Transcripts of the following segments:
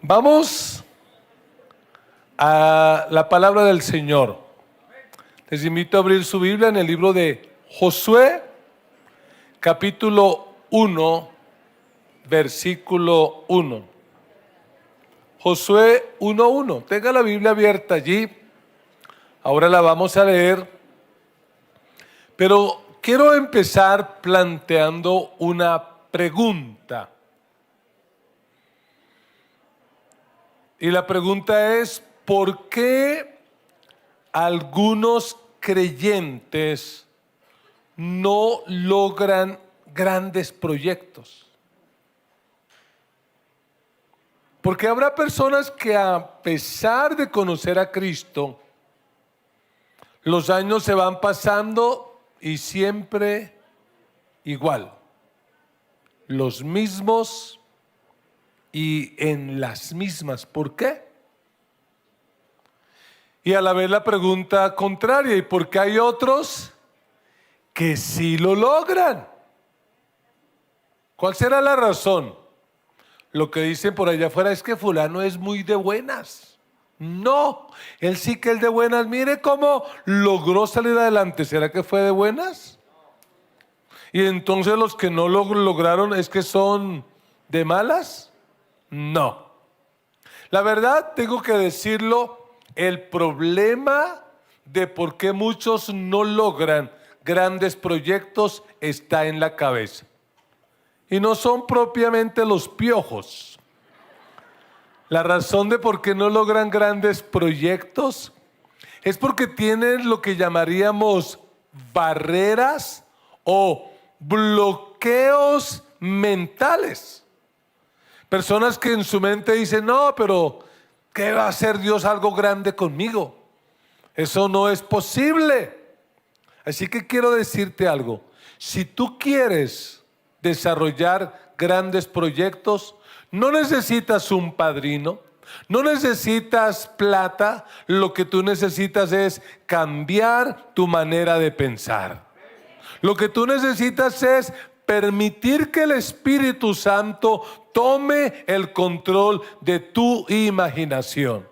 Vamos a la palabra del Señor. Les invito a abrir su Biblia en el libro de Josué, capítulo 1, versículo 1. Josué 1:1. Tenga la Biblia abierta allí. Ahora la vamos a leer. Pero quiero empezar planteando una pregunta. Y la pregunta es, ¿por qué algunos creyentes no logran grandes proyectos? Porque habrá personas que, a pesar de conocer a Cristo, los años se van pasando y siempre igual, los mismos y en las mismas. ¿Por qué? Y a la vez la pregunta contraria, ¿y por qué hay otros que sí lo logran? ¿Cuál será la razón? Lo que dicen por allá afuera es que fulano es muy de buenas. No, él sí que es de buenas. Mire cómo logró salir adelante. ¿Será que fue de buenas? Y entonces los que no lo lograron es que son de malas. No. La verdad, tengo que decirlo, el problema de por qué muchos no logran grandes proyectos está en la cabeza. Y no son propiamente los piojos. La razón de por qué no logran grandes proyectos es porque tienen lo que llamaríamos barreras o bloqueos mentales. Personas que en su mente dicen, no, pero ¿qué va a hacer Dios algo grande conmigo? Eso no es posible. Así que quiero decirte algo. Si tú quieres desarrollar grandes proyectos, no necesitas un padrino, no necesitas plata, lo que tú necesitas es cambiar tu manera de pensar. Lo que tú necesitas es permitir que el Espíritu Santo tome el control de tu imaginación.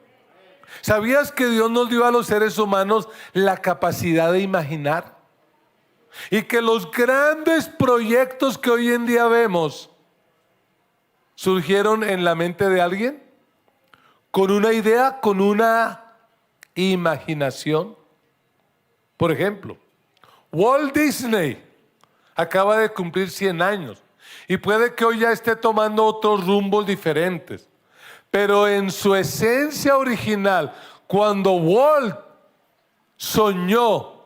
¿Sabías que Dios nos dio a los seres humanos la capacidad de imaginar? Y que los grandes proyectos que hoy en día vemos surgieron en la mente de alguien, con una idea, con una imaginación. Por ejemplo, Walt Disney acaba de cumplir 100 años y puede que hoy ya esté tomando otros rumbos diferentes. Pero en su esencia original, cuando Walt soñó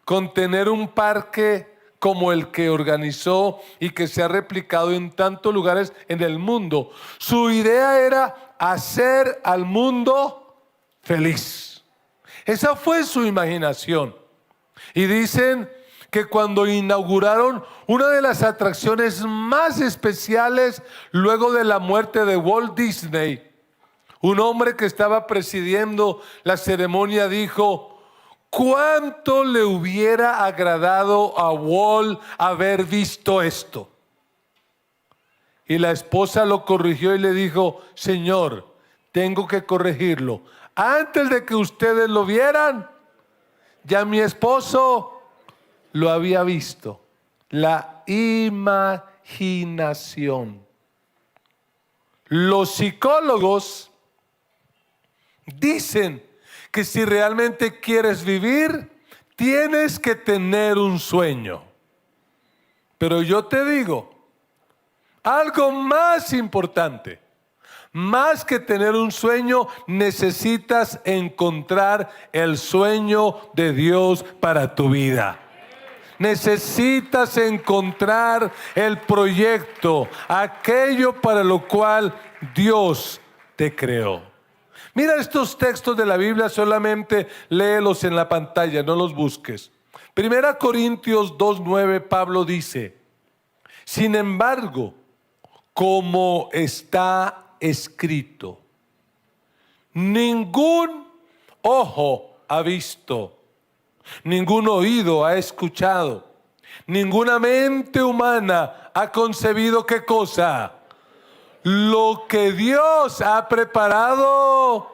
con tener un parque como el que organizó y que se ha replicado en tantos lugares en el mundo, su idea era hacer al mundo feliz. Esa fue su imaginación. Y dicen que cuando inauguraron una de las atracciones más especiales luego de la muerte de Walt Disney, un hombre que estaba presidiendo la ceremonia dijo: ¿cuánto le hubiera agradado a Walt haber visto esto? Y la esposa lo corrigió y le dijo: Señor, tengo que corregirlo. Antes de que ustedes lo vieran, ya mi esposo lo había visto. La imaginación. Los psicólogos dicen que si realmente quieres vivir, tienes que tener un sueño. Pero yo te digo, algo más importante, más que tener un sueño, necesitas encontrar el sueño de Dios para tu vida. Necesitas encontrar el proyecto, aquello para lo cual Dios te creó. Mira estos textos de la Biblia, solamente léelos en la pantalla, no los busques. 1 Corintios 2:9, Pablo dice: sin embargo, como está escrito, ningún ojo ha visto, ningún oído ha escuchado, ninguna mente humana ha concebido ¿qué cosa? lo que Dios ha preparado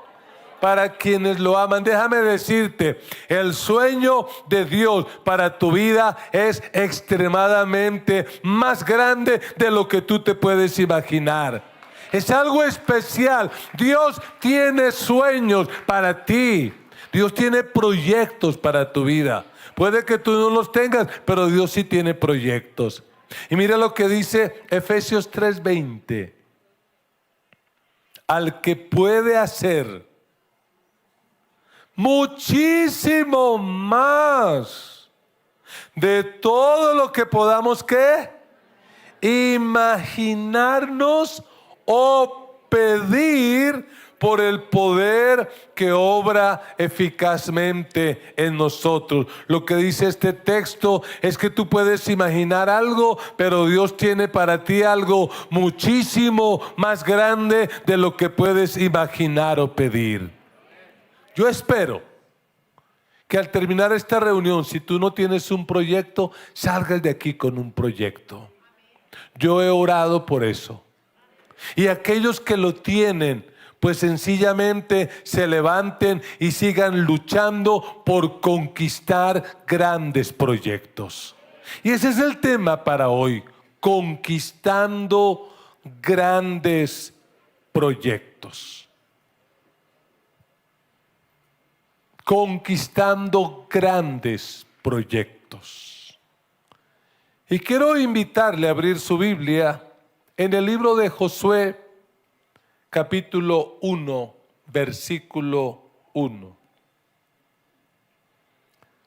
para quienes lo aman. Déjame decirte, el sueño de Dios para tu vida es extremadamente más grande de lo que tú te puedes imaginar. Es algo especial. Dios tiene sueños para ti. Dios tiene proyectos para tu vida. Puede que tú no los tengas, pero Dios sí tiene proyectos. Y mira lo que dice Efesios 3:20. Al que puede hacer muchísimo más de todo lo que podamos, ¿qué? Imaginarnos o pedir por el poder que obra eficazmente en nosotros. Lo que dice este texto es que tú puedes imaginar algo, pero Dios tiene para ti algo muchísimo más grande de lo que puedes imaginar o pedir. Yo espero que al terminar esta reunión, si tú no tienes un proyecto, salgas de aquí con un proyecto. Yo he orado por eso. Y aquellos que lo tienen, pues sencillamente se levanten y sigan luchando por conquistar grandes proyectos. Y ese es el tema para hoy, conquistando grandes proyectos. Conquistando grandes proyectos. Y quiero invitarle a abrir su Biblia en el libro de Josué, capítulo 1, versículo 1.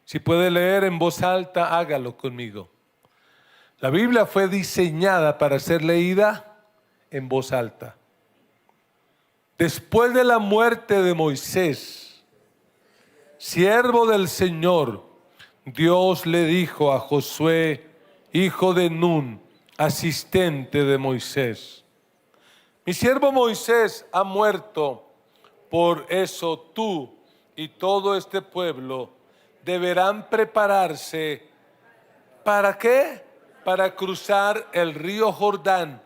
Si puede leer en voz alta, hágalo conmigo. La Biblia fue diseñada para ser leída en voz alta. Después de la muerte de Moisés, siervo del Señor, Dios le dijo a Josué, hijo de Nun, asistente de Moisés: mi siervo Moisés ha muerto, por eso tú y todo este pueblo deberán prepararse. ¿Para qué? Para cruzar el río Jordán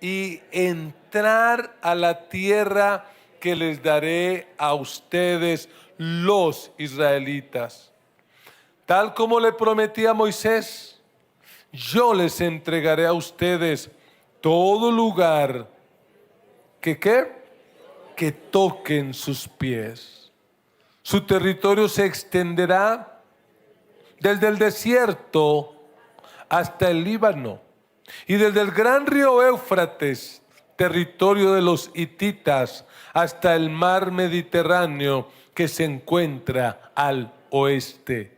y entrar a la tierra que les daré a ustedes, los israelitas. Tal como le prometí a Moisés, yo les entregaré a ustedes todo lugar que toquen sus pies. Su territorio se extenderá desde el desierto hasta el Líbano, y desde el gran río Éufrates, territorio de los hititas, hasta el mar Mediterráneo que se encuentra al oeste.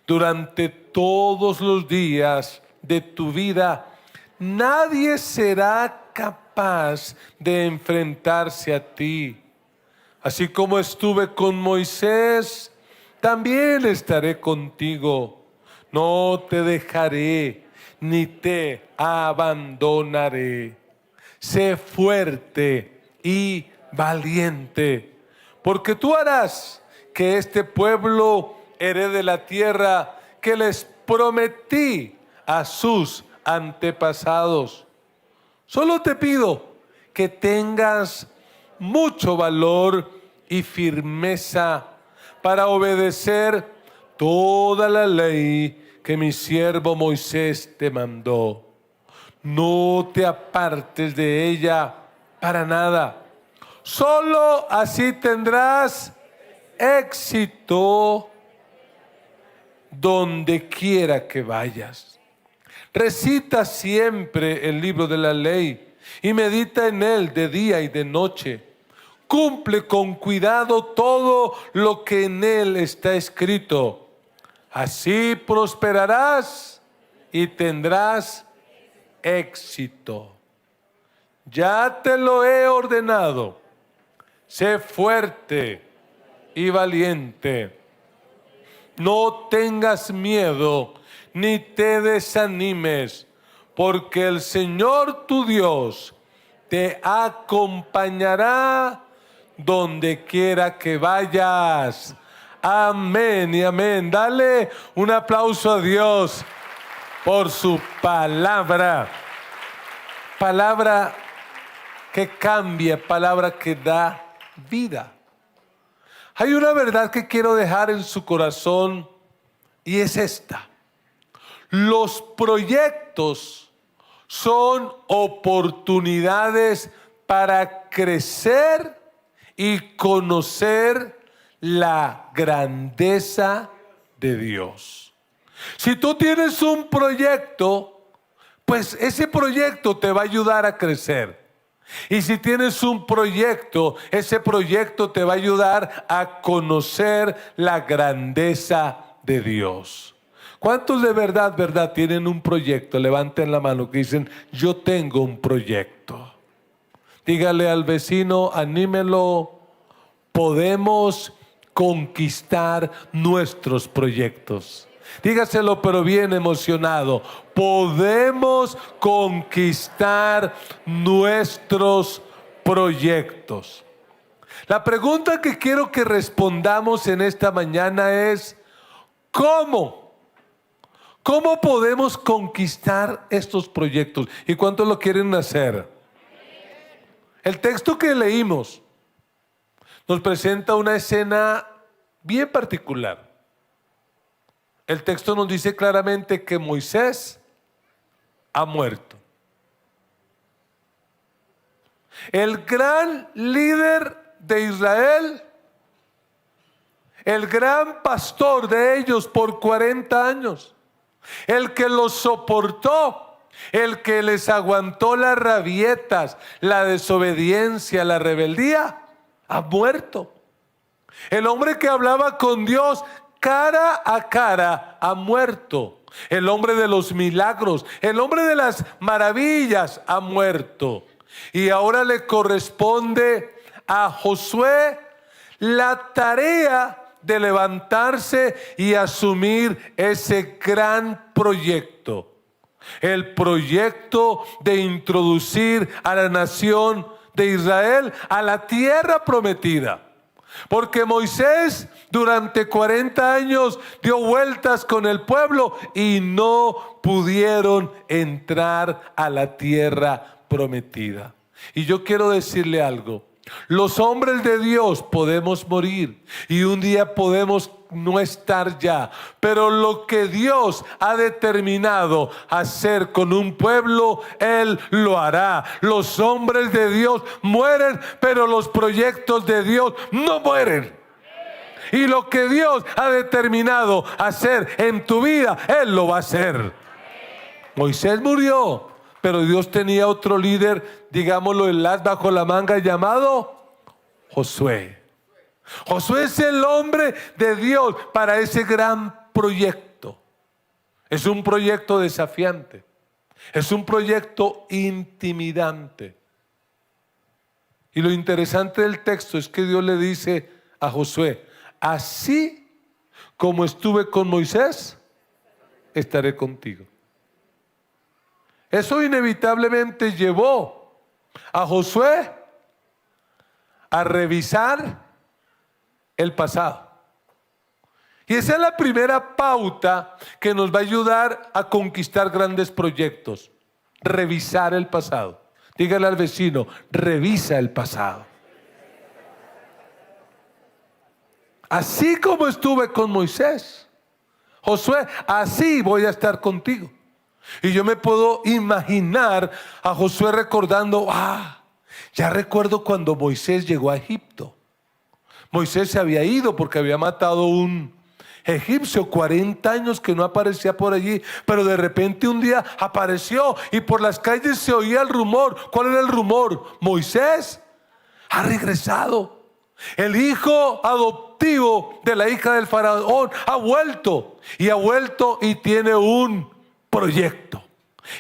Durante todos los días de tu vida, nadie será capaz de enfrentarse a ti. Así como estuve con Moisés, también estaré contigo. No te dejaré ni te abandonaré. Sé fuerte y valiente, porque tú harás que este pueblo herede la tierra que les prometí a sus antepasados. Solo te pido que tengas mucho valor y firmeza para obedecer toda la ley que mi siervo Moisés te mandó. No te apartes de ella para nada. Solo así tendrás éxito donde quiera que vayas. Recita siempre el libro de la ley y medita en él de día y de noche. Cumple con cuidado todo lo que en él está escrito. Así prosperarás y tendrás éxito. Ya te lo he ordenado. Sé fuerte y valiente. No tengas miedo ni te desanimes, porque el Señor tu Dios te acompañará donde quiera que vayas. Amén y amén. Dale un aplauso a Dios por su palabra. Palabra que cambia, palabra que da vida. Hay una verdad que quiero dejar en su corazón y es esta. Los proyectos son oportunidades para crecer y conocer la grandeza de Dios. Si tú tienes un proyecto, pues ese proyecto te va a ayudar a crecer. Y si tienes un proyecto, ese proyecto te va a ayudar a conocer la grandeza de Dios. ¿Cuántos de verdad tienen un proyecto? Levanten la mano que dicen, yo tengo un proyecto. Dígale al vecino, anímelo, podemos conquistar nuestros proyectos. Dígaselo pero bien emocionado. Podemos conquistar nuestros proyectos. La pregunta que quiero que respondamos en esta mañana es, ¿cómo? ¿Cómo podemos conquistar estos proyectos? ¿Y cuántos lo quieren hacer? El texto que leímos nos presenta una escena bien particular. El texto nos dice claramente que Moisés ha muerto. El gran líder de Israel, el gran pastor de ellos por 40 años, el que los soportó, el que les aguantó las rabietas, la desobediencia, la rebeldía, ha muerto. El hombre que hablaba con Dios cara a cara ha muerto. El hombre de los milagros, el hombre de las maravillas ha muerto. Y ahora le corresponde a Josué la tarea de levantarse y asumir ese gran proyecto. El proyecto de introducir a la nación de Israel a la tierra prometida. Porque Moisés durante 40 años dio vueltas con el pueblo y no pudieron entrar a la tierra prometida. Y yo quiero decirle algo. Los hombres de Dios podemos morir y un día podemos no estar ya, pero lo que Dios ha determinado hacer con un pueblo, Él lo hará. Los hombres de Dios mueren, pero los proyectos de Dios no mueren. Y lo que Dios ha determinado hacer en tu vida, Él lo va a hacer. Moisés murió, pero Dios tenía otro líder, digámoslo, el as bajo la manga, llamado Josué. Josué es el hombre de Dios para ese gran proyecto. Es un proyecto desafiante. Es un proyecto intimidante. Y lo interesante del texto es que Dios le dice a Josué, así como estuve con Moisés, estaré contigo. Eso inevitablemente llevó a Josué a revisar el pasado. Y esa es la primera pauta que nos va a ayudar a conquistar grandes proyectos. Revisar el pasado. Dígale al vecino, revisa el pasado. Así como estuve con Moisés, Josué, así voy a estar contigo. Y yo me puedo imaginar a Josué recordando, ya recuerdo cuando Moisés llegó a Egipto. Moisés se había ido porque había matado un egipcio, 40 años que no aparecía por allí, pero de repente un día apareció y por las calles se oía el rumor. ¿Cuál era el rumor? Moisés ha regresado. El hijo adoptivo de la hija del faraón ha vuelto y tiene un proyecto.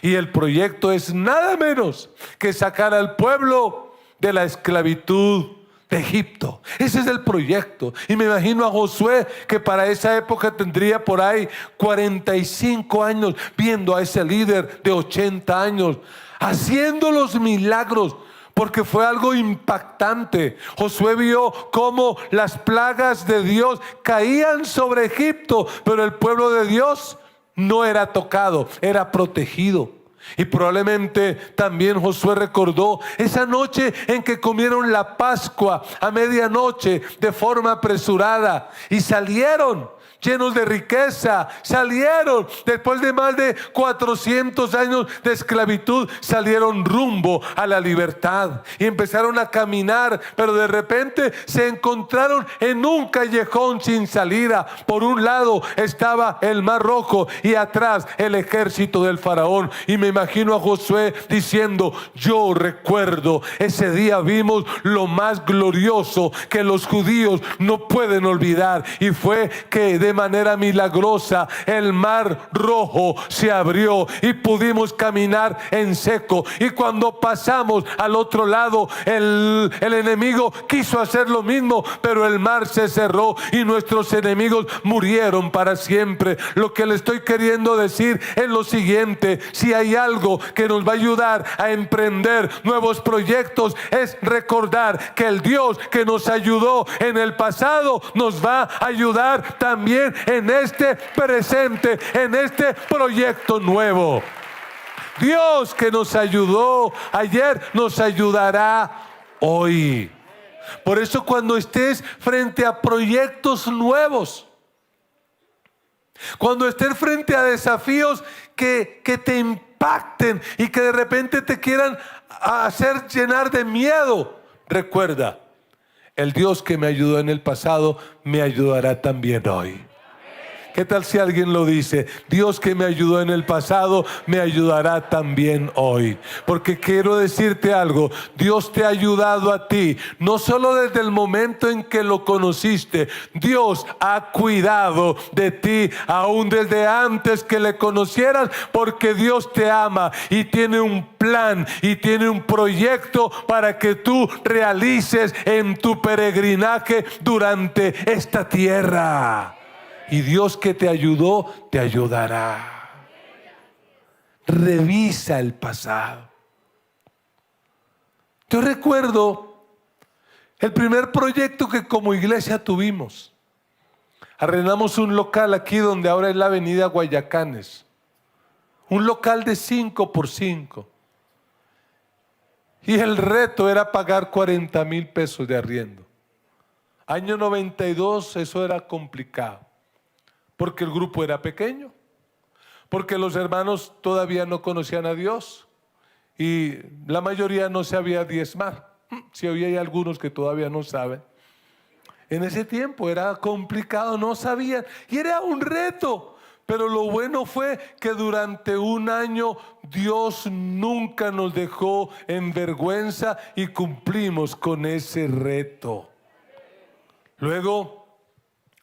Y el proyecto es nada menos que sacar al pueblo de la esclavitud de Egipto. Ese es el proyecto. Y me imagino a Josué, que para esa época tendría por ahí 45 años, viendo a ese líder de 80 años haciendo los milagros, porque fue algo impactante. Josué vio cómo las plagas de Dios caían sobre Egipto, pero el pueblo de Dios no era tocado, era protegido. Y probablemente también Josué recordó esa noche en que comieron la Pascua a medianoche de forma apresurada y salieron llenos de riqueza, salieron después de más de 400 años de esclavitud, salieron rumbo a la libertad y empezaron a caminar, pero de repente se encontraron en un callejón sin salida. Por un lado estaba el Mar Rojo y atrás el ejército del faraón, y me imagino a Josué diciendo: yo recuerdo ese día, vimos lo más glorioso que los judíos no pueden olvidar, y fue que de manera milagrosa el Mar Rojo se abrió y pudimos caminar en seco. Y cuando pasamos al otro lado, el enemigo quiso hacer lo mismo, pero el mar se cerró y nuestros enemigos murieron para siempre. Lo que le estoy queriendo decir es lo siguiente: si hay algo que nos va a ayudar a emprender nuevos proyectos, es recordar que el Dios que nos ayudó en el pasado nos va a ayudar también en este presente, en este proyecto nuevo. Dios que nos ayudó ayer nos ayudará hoy. Por eso, cuando estés frente a proyectos nuevos, cuando estés frente a desafíos que te impacten y que de repente te quieran hacer llenar de miedo, recuerda: el Dios que me ayudó en el pasado me ayudará también hoy. ¿Qué tal si alguien lo dice? Dios que me ayudó en el pasado me ayudará también hoy. Porque quiero decirte algo: Dios te ha ayudado a ti, no solo desde el momento en que lo conociste. Dios ha cuidado de ti aún desde antes que le conocieras, porque Dios te ama y tiene un plan y tiene un proyecto para que tú realices en tu peregrinaje durante esta tierra. Y Dios que te ayudó, te ayudará. Revisa el pasado. Yo recuerdo el primer proyecto que como iglesia tuvimos. Arrendamos un local aquí donde ahora es la avenida Guayacanes. Un local de 5x5. Y el reto era pagar 40,000 pesos de arriendo. Año 92, eso era complicado. Porque el grupo era pequeño, porque los hermanos todavía no conocían a Dios y la mayoría no sabía diezmar. Si hoy hay algunos que todavía no saben. En ese tiempo era complicado, no sabían y era un reto. Pero lo bueno fue que durante un año Dios nunca nos dejó en vergüenza y cumplimos con ese reto. Luego,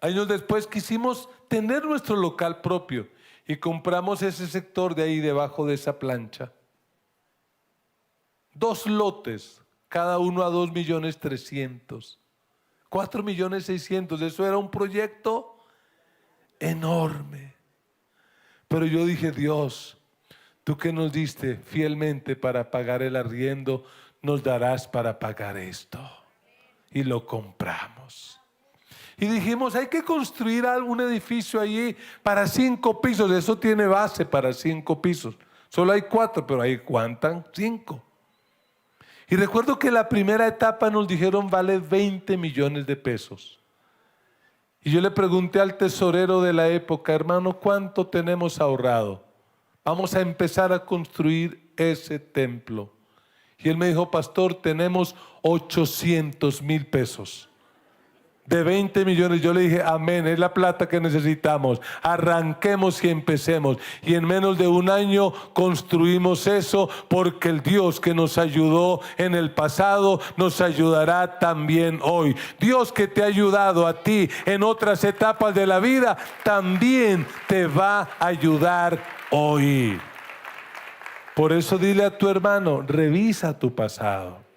años después, quisimos tener nuestro local propio y compramos ese sector de ahí debajo de esa plancha. 2 lotes, cada uno a 2.300.000, 4.600.000. Eso era un proyecto enorme. Pero yo dije: Dios, tú que nos diste fielmente para pagar el arriendo, nos darás para pagar esto. Y lo compramos. Y dijimos: hay que construir algún edificio allí para 5 pisos. Eso tiene base para 5 pisos. Solo hay 4, pero ahí cuentan 5. Y recuerdo que la primera etapa nos dijeron vale 20 millones de pesos. Y yo le pregunté al tesorero de la época: hermano, ¿cuánto tenemos ahorrado? Vamos a empezar a construir ese templo. Y él me dijo: pastor, tenemos 800,000 pesos. De 20 millones, yo le dije: amén, es la plata que necesitamos. Arranquemos y empecemos. Y en menos de un año construimos eso, porque el Dios que nos ayudó en el pasado nos ayudará también hoy. Dios que te ha ayudado a ti en otras etapas de la vida, también te va a ayudar hoy. Por eso dile a tu hermano: revisa tu pasado.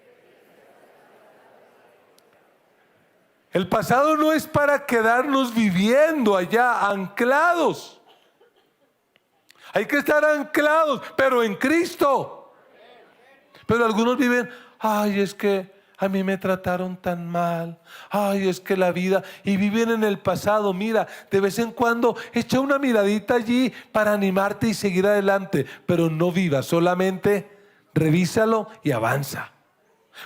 El pasado no es para quedarnos viviendo allá anclados. Hay que estar anclados, pero en Cristo. Pero algunos viven: ay, es que a mí me trataron tan mal. Ay, es que la vida, y viven en el pasado. Mira, de vez en cuando echa una miradita allí para animarte y seguir adelante, pero no vivas, solamente revísalo y avanza.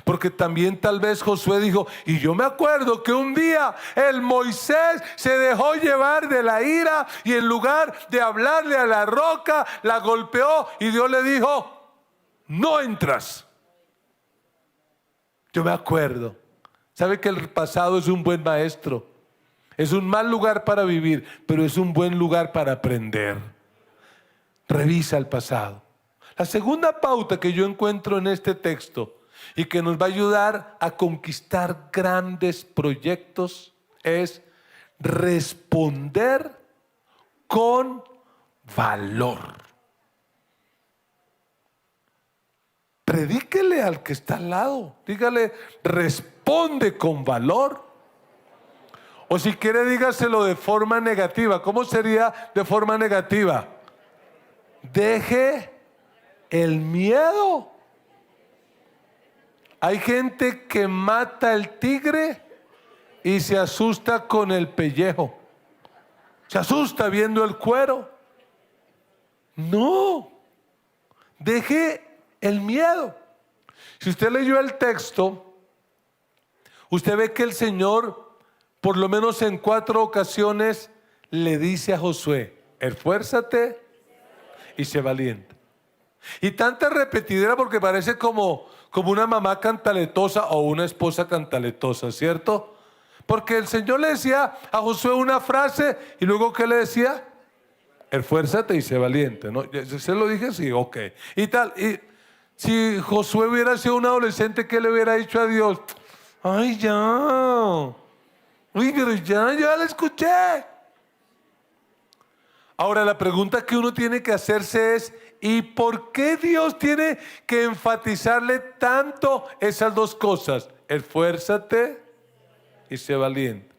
Porque también tal vez Josué dijo, y yo me acuerdo que un día el Moisés se dejó llevar de la ira y en lugar de hablarle a la roca, la golpeó y Dios le dijo, no entras. Yo me acuerdo. ¿Sabe que el pasado es un buen maestro? Es un mal lugar para vivir, pero es un buen lugar para aprender. Revisa el pasado. La segunda pauta que yo encuentro en este texto y que nos va a ayudar a conquistar grandes proyectos es responder con valor. Predíquele al que está al lado, dígale, responde con valor. O si quiere, dígaselo de forma negativa. ¿Cómo sería de forma negativa? Deje el miedo. Hay gente que mata al tigre y se asusta con el pellejo. Se asusta viendo el cuero. No, deje el miedo. Si usted leyó el texto, usted ve que el Señor, por lo menos en 4 ocasiones, le dice a Josué, esfuérzate y sé valiente. Y tanta repetidera porque parece como una mamá cantaletosa o una esposa cantaletosa, ¿cierto? Porque el Señor le decía a Josué una frase y luego ¿qué le decía? Esfuérzate y sé valiente, ¿no? ¿Se lo dije? Sí, ok. Y tal, y si Josué hubiera sido un adolescente, ¿qué le hubiera dicho a Dios? Ay, ya. Uy, pero ya la escuché. Ahora la pregunta que uno tiene que hacerse es, ¿y por qué Dios tiene que enfatizarle tanto esas dos cosas? Esfuérzate y sé valiente.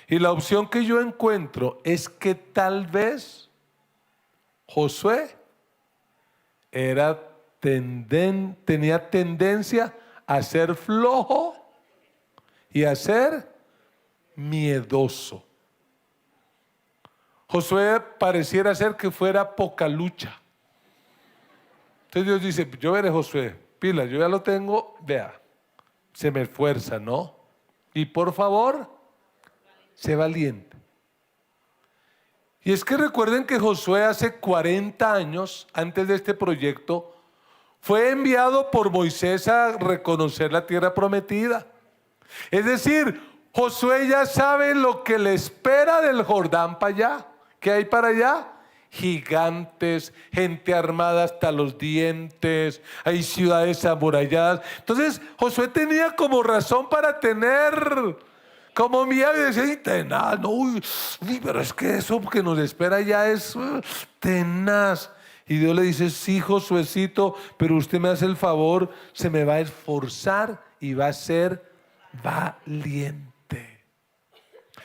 Y la opción que yo encuentro es que tal vez Josué tenía tendencia a ser flojo y a ser miedoso. Josué pareciera ser que fuera poca lucha. Entonces Dios dice, yo veré Josué, pila, yo ya lo tengo, vea, se me esfuerza, ¿no? Y por favor, sé valiente. Y es que recuerden que Josué hace 40 años, antes de este proyecto, fue enviado por Moisés a reconocer la tierra prometida. Es decir, Josué ya sabe lo que le espera del Jordán para allá. ¿Qué hay para allá? Gigantes, gente armada hasta los dientes, hay ciudades amuralladas. Entonces Josué tenía como razón para tener como miedo y decía, tenaz, no, uy, pero es que eso que nos espera ya es tenaz. Y Dios le dice, sí, Josuecito, pero usted me hace el favor, se me va a esforzar y va a ser valiente.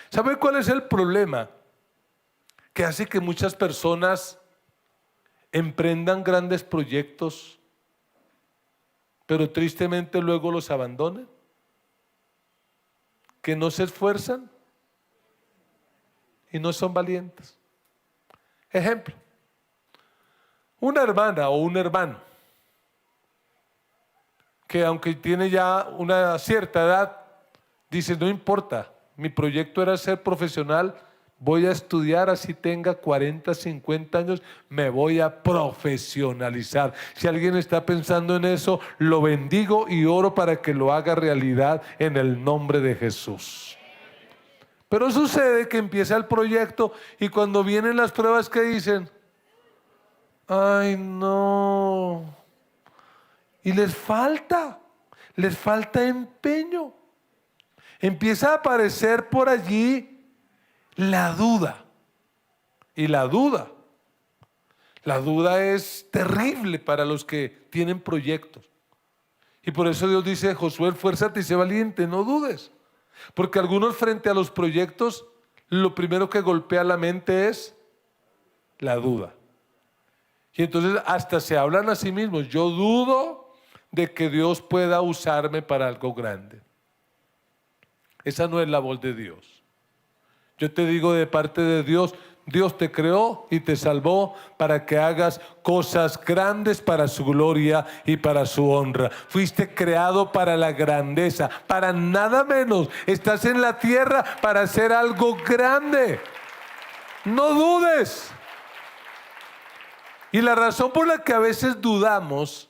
¿Sabe cuál es el problema? Que hace que muchas personas emprendan grandes proyectos, pero tristemente luego los abandonen, que no se esfuerzan y no son valientes. Ejemplo, una hermana o un hermano que aunque tiene ya una cierta edad, dice, no importa, mi proyecto era ser profesional, voy a estudiar así tenga 40, 50 años, me voy a profesionalizar. Si alguien está pensando en eso, lo bendigo y oro para que lo haga realidad en el nombre de Jesús. Pero sucede que empieza el proyecto y cuando vienen las pruebas, ¿qué dicen? Ay, no. Y les falta empeño. Empieza a aparecer por allí la duda. Y la duda es terrible para los que tienen proyectos. Y por eso Dios dice, Josué, esfuérzate y sé valiente, no dudes. Porque algunos frente a los proyectos, lo primero que golpea la mente es la duda. Y entonces hasta se hablan a sí mismos, yo dudo de que Dios pueda usarme para algo grande. Esa no es la voz de Dios. Yo te digo de parte de Dios, Dios te creó y te salvó para que hagas cosas grandes para su gloria y para su honra. Fuiste creado para la grandeza, para nada menos. Estás en la tierra para hacer algo grande. No dudes. Y la razón por la que a veces dudamos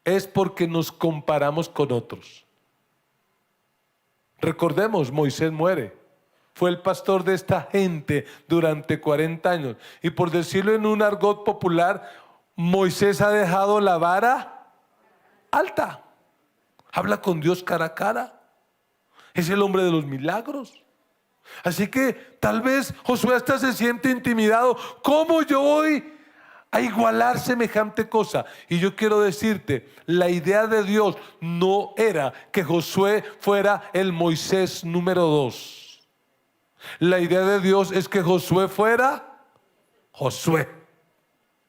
es porque nos comparamos con otros. Recordemos, Moisés muere. Fue el pastor de esta gente durante 40 años. Y por decirlo en un argot popular, Moisés ha dejado la vara alta. Habla con Dios cara a cara. Es el hombre de los milagros. Así que tal vez Josué hasta se siente intimidado. ¿Cómo yo voy a igualar semejante cosa? Y yo quiero decirte, la idea de Dios no era que Josué fuera el Moisés número 2. La idea de Dios es que Josué fuera Josué.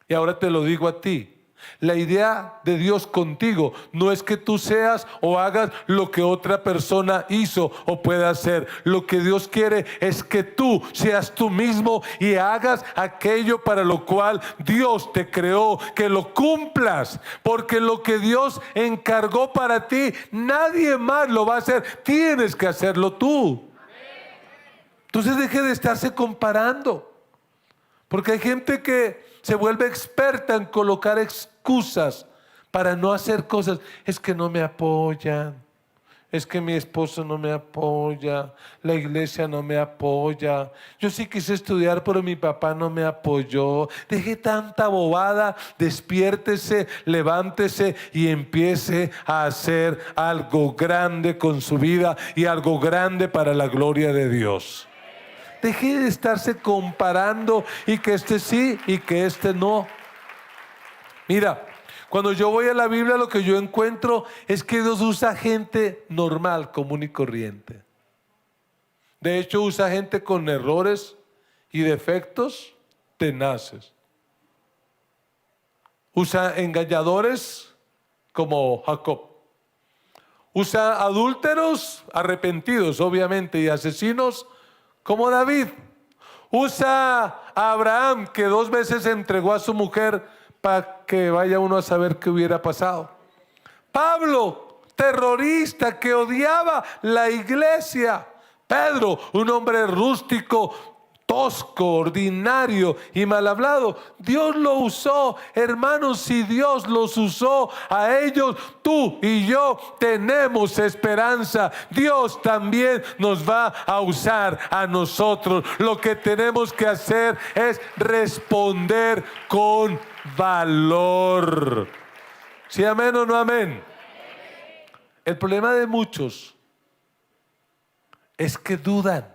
Y ahora te lo digo a ti. La idea de Dios contigo no es que tú seas o hagas lo que otra persona hizo o puede hacer. Lo que Dios quiere es que tú seas tú mismo y hagas aquello para lo cual Dios te creó, que lo cumplas. Porque lo que Dios encargó para ti, nadie más lo va a hacer. Tienes que hacerlo tú. Entonces deje de estarse comparando, porque hay gente que se vuelve experta en colocar excusas para no hacer cosas. Es que no me apoyan, es que mi esposo no me apoya, la iglesia no me apoya, yo sí quise estudiar pero mi papá no me apoyó. Deje tanta bobada, despiértese, levántese y empiece a hacer algo grande con su vida y algo grande para la gloria de Dios. Deje de estarse comparando y que este sí y que este no. Mira, cuando yo voy a la Biblia lo que yo encuentro es que Dios usa gente normal, común y corriente. De hecho usa gente con errores y defectos tenaces. Usa engañadores como Jacob. Usa adúlteros arrepentidos, obviamente, y asesinos como David. Usa a Abraham, que 2 veces entregó a su mujer para que vaya uno a saber qué hubiera pasado. Pablo, terrorista que odiaba la iglesia. Pedro, un hombre rústico, tosco, ordinario y mal hablado. Dios lo usó, hermanos. Si Dios los usó a ellos, tú y yo tenemos esperanza. Dios también nos va a usar a nosotros. Lo que tenemos que hacer es responder con valor. ¿Sí, amén o no amén? El problema de muchos es que dudan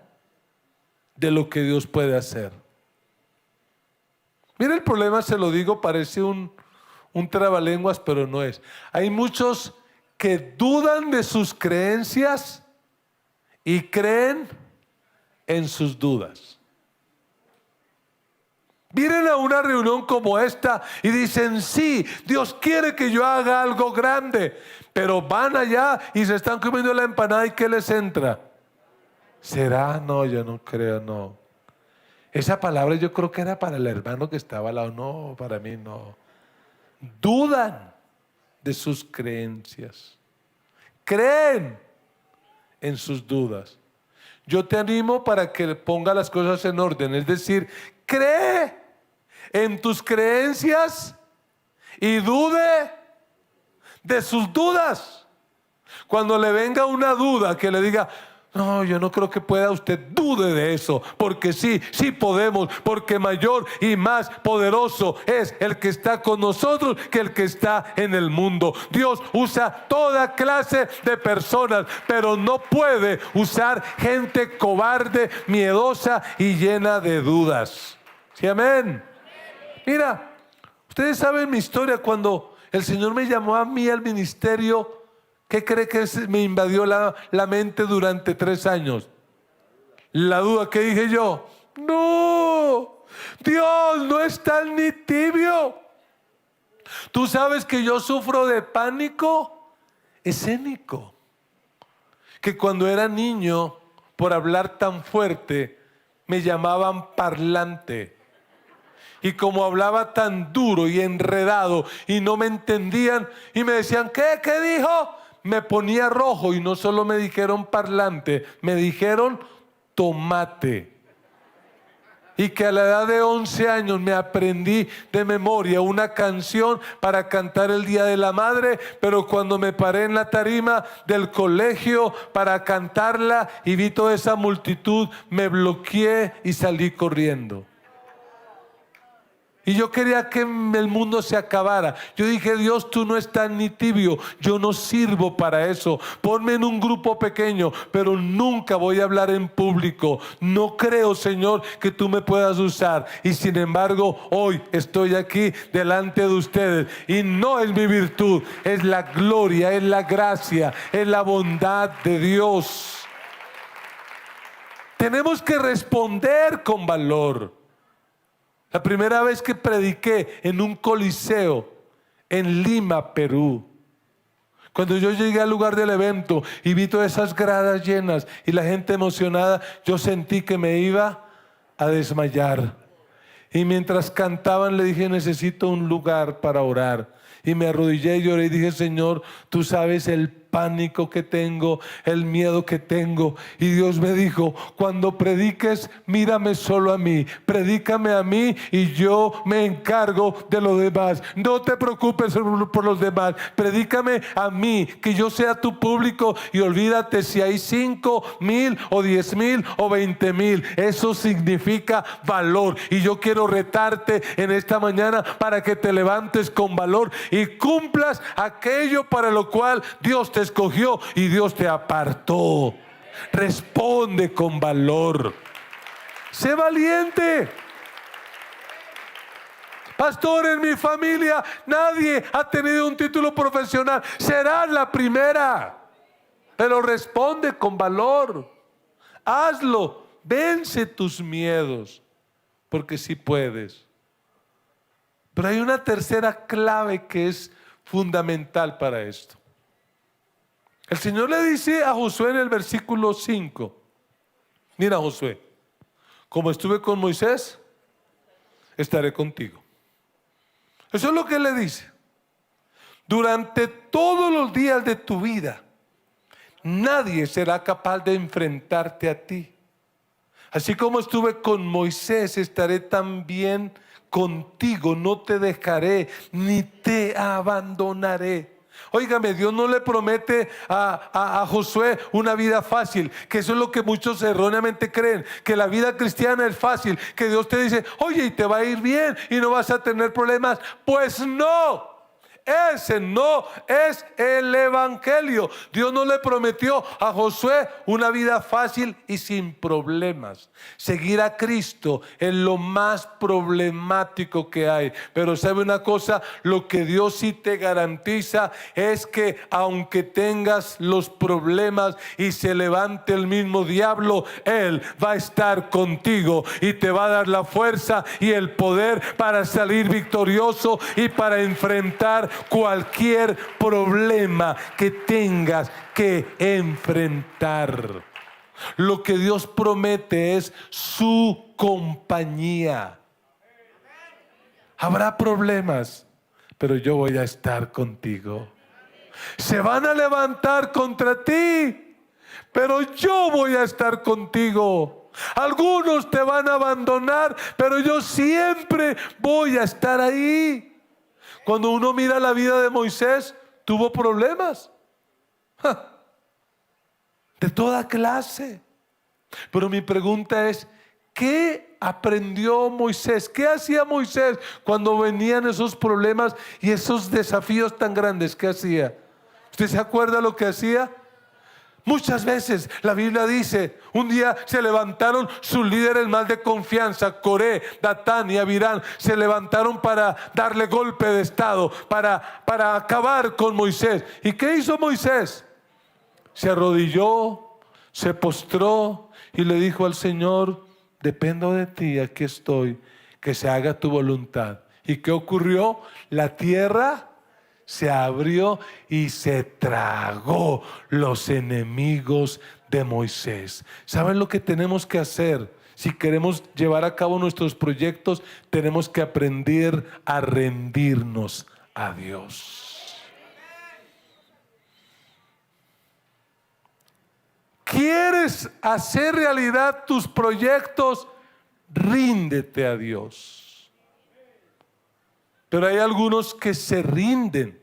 de lo que Dios puede hacer. Mira, el problema, se lo digo, parece un trabalenguas, pero no es. Hay muchos que dudan de sus creencias y creen en sus dudas. Vienen a una reunión como esta y dicen, sí, Dios quiere que yo haga algo grande, pero van allá y se están comiendo la empanada y ¿qué les entra? ¿Será? No, yo no creo, no. Esa palabra yo creo que era para el hermano que estaba al lado. No, para mí no. Dudan de sus creencias. Creen en sus dudas. Yo te animo para que ponga las cosas en orden. Es decir, cree en tus creencias y dude de sus dudas. Cuando le venga una duda, que le diga, no, yo no creo que pueda, usted dude de eso, porque sí, sí podemos, porque mayor y más poderoso es el que está con nosotros que el que está en el mundo. Dios usa toda clase de personas, pero no puede usar gente cobarde, miedosa y llena de dudas. ¿Sí, amén? Mira, ustedes saben mi historia. Cuando el Señor me llamó a mí al ministerio, ¿qué cree que me invadió la mente durante 3 años? La duda. ¿Qué dije yo? No, Dios no es tan ni tibio. Tú sabes que yo sufro de pánico escénico. Que cuando era niño, por hablar tan fuerte, me llamaban parlante. Y como hablaba tan duro y enredado y no me entendían y me decían, ¿qué dijo? Me ponía rojo y no solo me dijeron parlante, me dijeron tomate. Y que a la edad de 11 años me aprendí de memoria una canción para cantar el Día de la Madre, pero cuando me paré en la tarima del colegio para cantarla y vi toda esa multitud, me bloqueé y salí corriendo. Y yo quería que el mundo se acabara. Yo dije, Dios, tú no estás ni tibio. Yo no sirvo para eso. Ponme en un grupo pequeño, pero nunca voy a hablar en público. No creo, Señor, que tú me puedas usar. Y sin embargo, hoy estoy aquí delante de ustedes. Y no es mi virtud, es la gloria, es la gracia, es la bondad de Dios. Tenemos que responder con valor. La primera vez que prediqué en un coliseo en Lima, Perú, cuando yo llegué al lugar del evento y vi todas esas gradas llenas y la gente emocionada, yo sentí que me iba a desmayar. Y mientras cantaban le dije, necesito un lugar para orar. Y me arrodillé y lloré y dije, Señor, tú sabes el pánico que tengo, el miedo que tengo. Y Dios me dijo, cuando prediques, mírame solo a mí, predícame a mí y yo me encargo de lo demás. No te preocupes por los demás, predícame a mí, que yo sea tu público y olvídate si hay 5,000 o 10,000 o 20,000. Eso significa valor y yo quiero retarte en esta mañana para que te levantes con valor y cumplas aquello para lo cual Dios te escogió y Dios te apartó. Responde con valor. Sé valiente. Pastor, en mi familia nadie ha tenido un título profesional. Serás la primera. Pero responde con valor. Hazlo. Vence tus miedos. Porque sí puedes. Pero hay una tercera clave que es fundamental para esto. El Señor le dice a Josué en el versículo 5, mira Josué, como estuve con Moisés, estaré contigo. Eso es lo que le dice. Durante todos los días de tu vida, nadie será capaz de enfrentarte a ti. Así como estuve con Moisés, estaré también contigo, no te dejaré ni te abandonaré. Óigame, Dios no le promete a Josué una vida fácil, que eso es lo que muchos erróneamente creen, que la vida cristiana es fácil, que Dios te dice, oye, y te va a ir bien y no vas a tener problemas. Pues no. Ese no es el evangelio. Dios no le prometió a Josué una vida fácil y sin problemas. Seguir a Cristo es lo más problemático que hay. Pero sabe una cosa, lo que Dios sí te garantiza es que aunque tengas los problemas y se levante el mismo diablo, Él va a estar contigo y te va a dar la fuerza y el poder para salir victorioso y para enfrentar cualquier problema que tengas que enfrentar. Lo que Dios promete es su compañía. Habrá problemas, pero yo voy a estar contigo. Se van a levantar contra ti, pero yo voy a estar contigo. Algunos te van a abandonar, pero yo siempre voy a estar ahí. Cuando uno mira la vida de Moisés, tuvo problemas de toda clase. Pero mi pregunta es, ¿qué aprendió Moisés? ¿Qué hacía Moisés cuando venían esos problemas y esos desafíos tan grandes? ¿Qué hacía? ¿Usted se acuerda lo que hacía? Muchas veces la Biblia dice, un día se levantaron sus líderes más de confianza, Coré, Datán y Abirán, se levantaron para darle golpe de estado, para acabar con Moisés. ¿Y qué hizo Moisés? Se arrodilló, se postró y le dijo al Señor, dependo de ti, aquí estoy, que se haga tu voluntad. ¿Y qué ocurrió? La tierra se abrió y se tragó los enemigos de Moisés. ¿Saben lo que tenemos que hacer? Si queremos llevar a cabo nuestros proyectos, tenemos que aprender a rendirnos a Dios. ¿Quieres hacer realidad tus proyectos? Ríndete a Dios. Pero hay algunos que se rinden,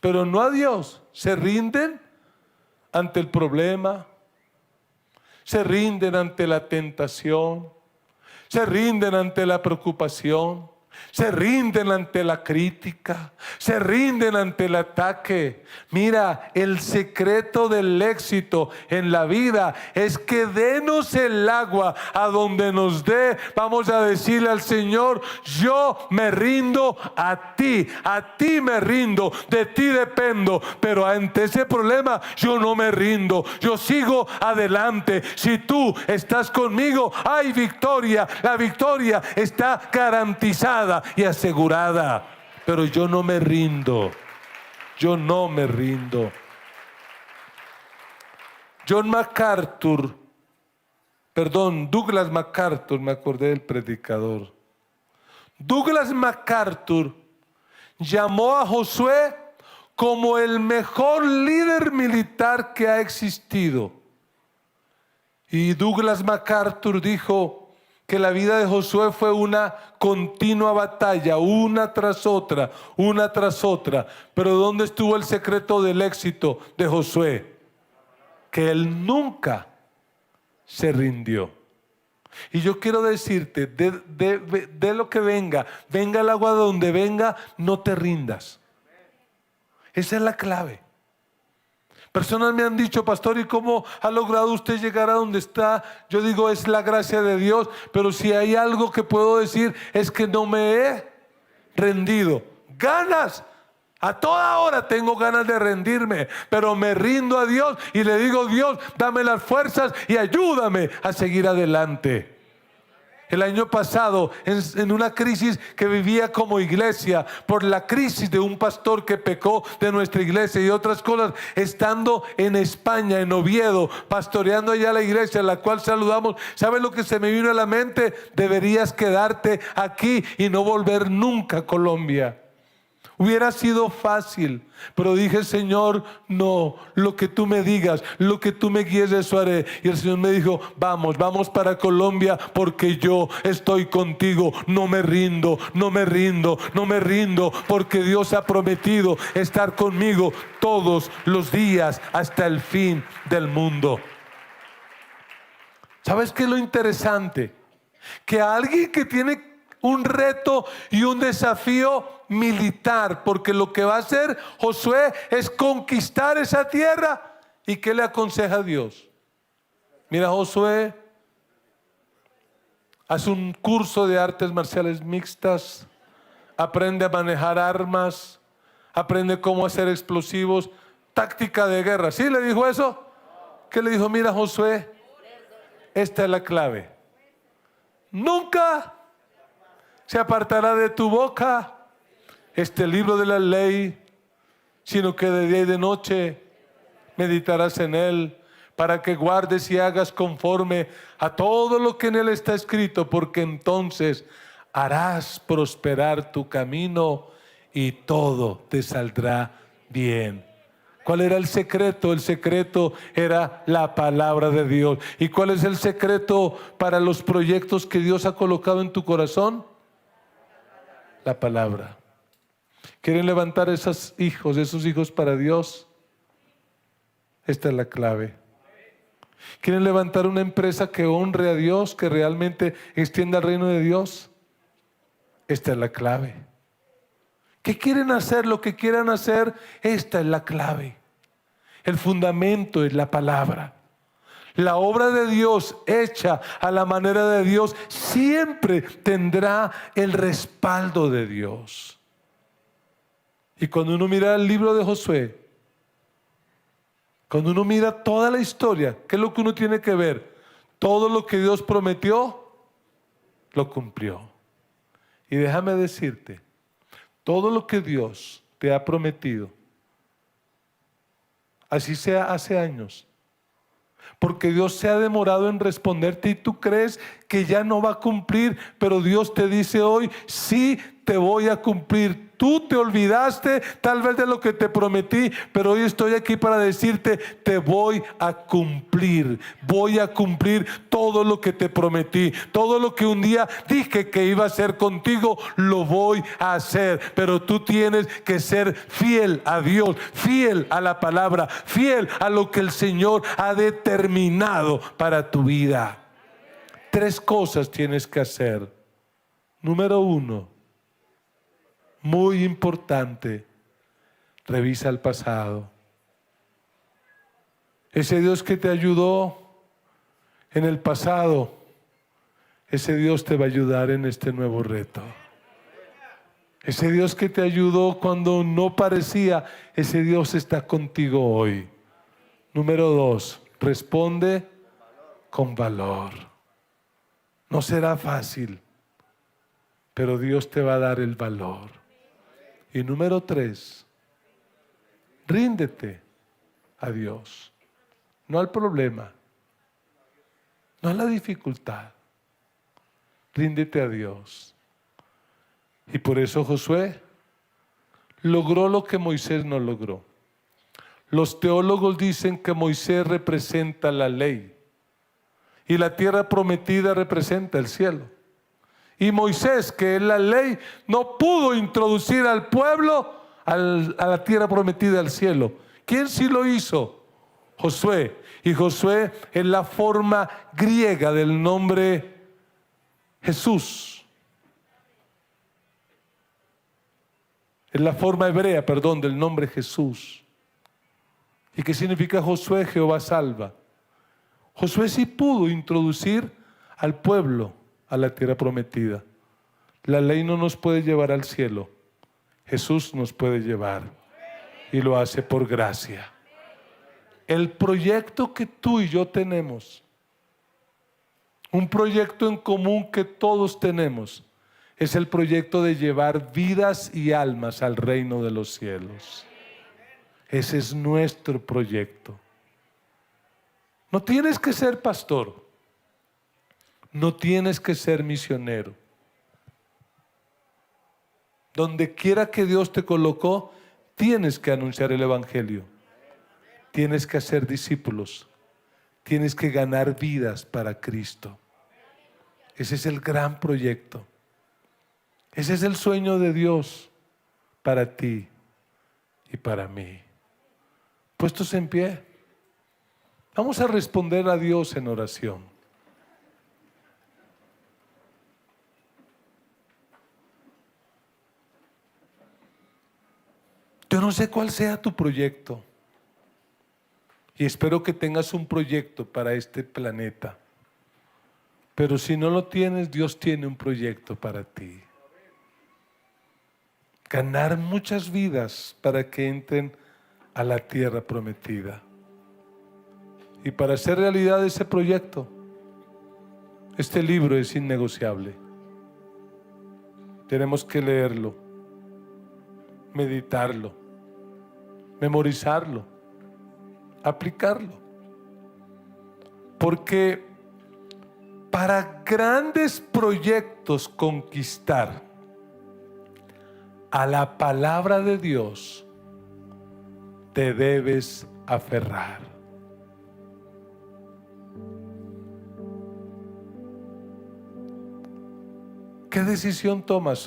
pero no a Dios. Se rinden ante el problema, se rinden ante la tentación, se rinden ante la preocupación, se rinden ante la crítica, se rinden ante el ataque. Mira, el secreto del éxito en la vida es que denos el agua a donde nos dé. Vamos a decirle al Señor: yo me rindo a ti me rindo, de ti dependo, pero ante ese problema yo no me rindo, yo sigo adelante. Si tú estás conmigo, hay victoria, la victoria está garantizada y asegurada, pero yo no me rindo, yo no me rindo. Douglas MacArthur, me acordé del predicador. Douglas MacArthur llamó a Josué como el mejor líder militar que ha existido. Y Douglas MacArthur dijo que la vida de Josué fue una continua batalla, una tras otra. Pero ¿dónde estuvo el secreto del éxito de Josué? Que él nunca se rindió. Y yo quiero decirte, de lo que venga el agua de donde venga, no te rindas. Esa es la clave. Personas me han dicho: pastor, ¿y cómo ha logrado usted llegar a donde está? Yo digo, es la gracia de Dios, pero si hay algo que puedo decir es que no me he rendido. Ganas, a toda hora tengo ganas de rendirme, pero me rindo a Dios y le digo: Dios, dame las fuerzas y ayúdame a seguir adelante. El año pasado, en una crisis que vivía como iglesia, por la crisis de un pastor que pecó de nuestra iglesia y otras cosas, estando en España, en Oviedo, pastoreando allá la iglesia, a la cual saludamos, ¿sabes lo que se me vino a la mente? Deberías quedarte aquí y no volver nunca a Colombia. Hubiera sido fácil, pero dije: Señor, no, lo que tú me digas, lo que tú me guíes, eso haré. Y el Señor me dijo: vamos para Colombia, porque yo estoy contigo. No me rindo, porque Dios ha prometido estar conmigo todos los días hasta el fin del mundo. ¿Sabes qué es lo interesante? Que alguien que tiene un reto y un desafío militar, porque lo que va a hacer Josué es conquistar esa tierra. ¿Y qué le aconseja Dios? Mira, Josué, haz un curso de artes marciales mixtas, aprende a manejar armas, aprende cómo hacer explosivos, táctica de guerra. ¿Sí le dijo eso? ¿Qué le dijo? Mira, Josué, esta es la clave: nunca se apartará de tu boca este libro de la ley, sino que de día y de noche meditarás en él, para que guardes y hagas conforme a todo lo que en él está escrito, porque entonces harás prosperar tu camino y todo te saldrá bien. ¿Cuál era el secreto? El secreto era la palabra de Dios. ¿Y cuál es el secreto para los proyectos que Dios ha colocado en tu corazón? La palabra. ¿Quieren levantar esos hijos para Dios? Esta es la clave. ¿Quieren levantar una empresa que honre a Dios, que realmente extienda el reino de Dios? Esta es la clave. ¿Qué quieren hacer? Lo que quieran hacer, esta es la clave. El fundamento es la palabra. La obra de Dios hecha a la manera de Dios siempre tendrá el respaldo de Dios. Y cuando uno mira el libro de Josué, cuando uno mira toda la historia, ¿qué es lo que uno tiene que ver? Todo lo que Dios prometió, lo cumplió. Y déjame decirte, todo lo que Dios te ha prometido, así sea hace años, porque Dios se ha demorado en responderte y tú crees que ya no va a cumplir, pero Dios te dice hoy, sí te voy a cumplir. Tú te olvidaste tal vez de lo que te prometí, pero hoy estoy aquí para decirte, te voy a cumplir. Voy a cumplir todo lo que te prometí. Todo lo que un día dije que iba a hacer contigo, lo voy a hacer. Pero tú tienes que ser fiel a Dios, fiel a la palabra, fiel a lo que el Señor ha determinado para tu vida. 3 cosas tienes que hacer. Número 1, muy importante, revisa el pasado. Ese Dios que te ayudó en el pasado, ese Dios te va a ayudar en este nuevo reto. Ese Dios que te ayudó cuando no parecía, ese Dios está contigo hoy. Número 2, responde con valor. No será fácil, pero Dios te va a dar el valor. Y número 3, ríndete a Dios, no al problema, no a la dificultad. Ríndete a Dios. Y por eso Josué logró lo que Moisés no logró. Los teólogos dicen que Moisés representa la ley y la tierra prometida representa el cielo. Y Moisés, que es la ley, no pudo introducir al pueblo a la tierra prometida, al cielo. ¿Quién sí lo hizo? Josué. Y Josué es la forma griega del nombre Jesús. Es la forma hebrea, perdón, del nombre Jesús. ¿Y qué significa Josué? Jehová salva. Josué sí pudo introducir al pueblo a la tierra prometida. La ley no nos puede llevar al cielo. Jesús nos puede llevar. Y lo hace por gracia. El proyecto que tú y yo tenemos, un proyecto en común que todos tenemos, es el proyecto de llevar vidas y almas al reino de los cielos. Ese es nuestro proyecto. No tienes que ser pastor. No tienes que ser misionero. Donde quiera que Dios te colocó, tienes que anunciar el evangelio. Tienes que hacer discípulos. Tienes que ganar vidas para Cristo. Ese es el gran proyecto. Ese es el sueño de Dios para ti y para mí. Puestos en pie, vamos a responder a Dios en oración. Yo no sé cuál sea tu proyecto y espero que tengas un proyecto para este planeta, pero si no lo tienes, Dios tiene un proyecto para ti. Ganar muchas vidas para que entren a la tierra prometida. Y para hacer realidad ese proyecto, este libro es innegociable. Tenemos que leerlo, meditarlo, memorizarlo, aplicarlo. Porque para grandes proyectos conquistar a la palabra de Dios, te debes aferrar. ¿Qué decisión tomas hoy?